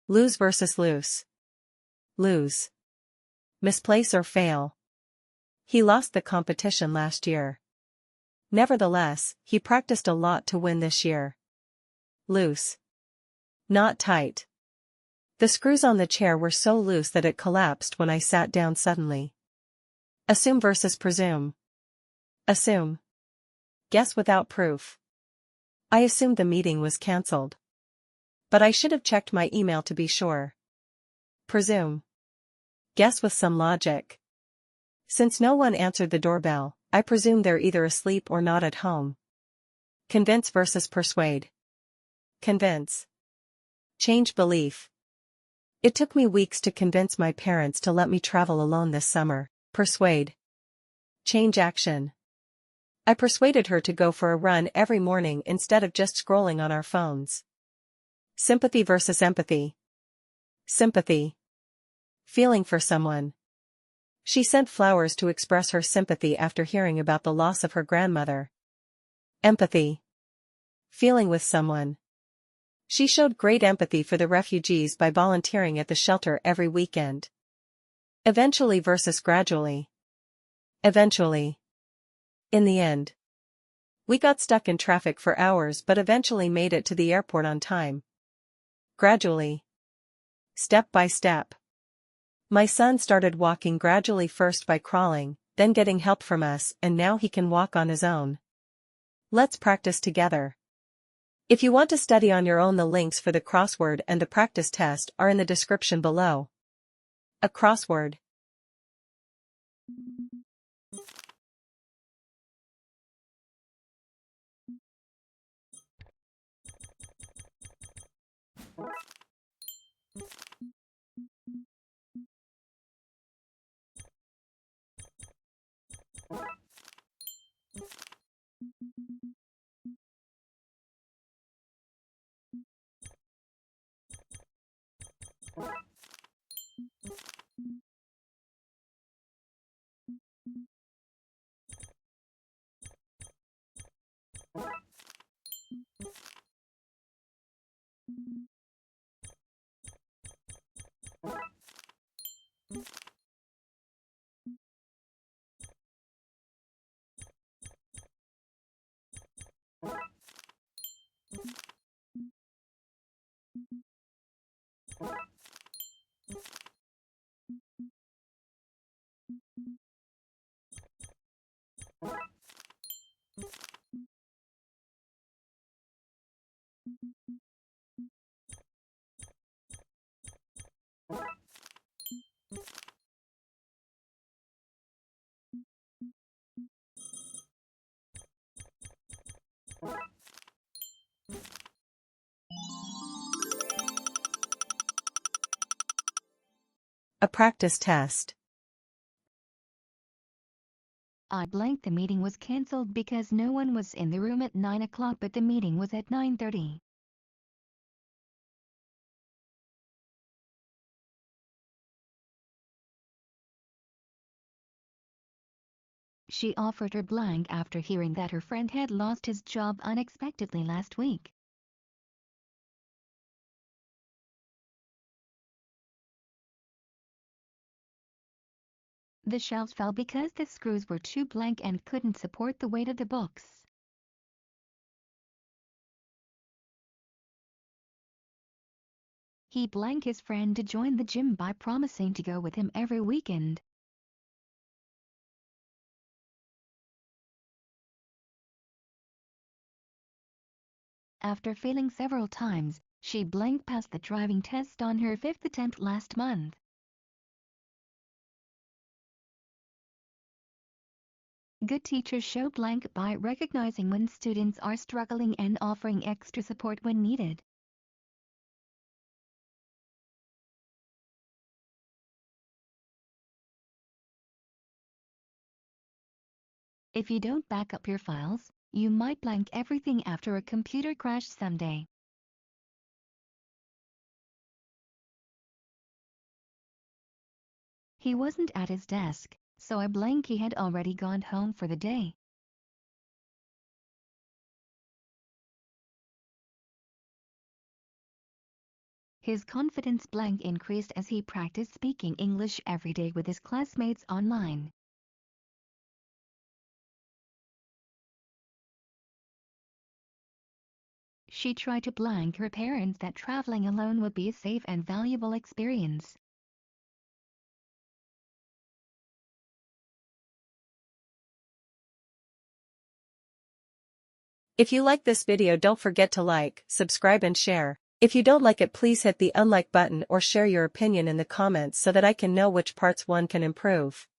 Lose versus loose. Lose. Misplace or fail. He lost the competition last year. Nevertheless, he practiced a lot to win this year. Loose. Not tight. The screws on the chair were so loose that it collapsed when I sat down suddenly. Assume versus presume. Assume. Guess without proof. I assumed the meeting was cancelled. But I should have checked my email to be sure. Presume. Guess with some logic. Since no one answered the doorbell, I presume they're either asleep or not at home. Convince versus persuade. Convince. Change belief. It took me weeks to convince my parents to let me travel alone this summer. Persuade. Change action. I persuaded her to go for a run every morning instead of just scrolling on our phones. Sympathy versus empathy. Sympathy. Feeling for someone. She sent flowers to express her sympathy after hearing about the loss of her grandmother. Empathy. Feeling with someone. She showed great empathy for the refugees by volunteering at the shelter every weekend. Eventually versus gradually. Eventually. In the end. We got stuck in traffic for hours but eventually made it to the airport on time. Gradually. Step by step. My son started walking gradually, first by crawling, then getting help from us, and now he can walk on his own. Let's practice together. If you want to study on your own, the links for the crossword and the practice test are in the description below. A crossword. A practice test. I blanked. The meeting was cancelled because no one was in the room at 9 o'clock, but the meeting was at 9:30. She offered her blank after hearing that her friend had lost his job unexpectedly last week. The shelves fell because the screws were too blank and couldn't support the weight of the books. He blanked his friend to join the gym by promising to go with him every weekend. After failing several times, she blank passed the driving test on her 5th attempt last month. Good teachers show blank by recognizing when students are struggling and offering extra support when needed. If you don't back up your files, you might blank everything after a computer crash someday. He wasn't at his desk, so I blank he had already gone home for the day. His confidence blank increased as he practiced speaking English every day with his classmates online. She tried to blank her parents that traveling alone would be a safe and valuable experience. If you like this video, don't forget to like, subscribe and share. If you don't like it, please hit the unlike button or share your opinion in the comments so that I can know which parts one can improve.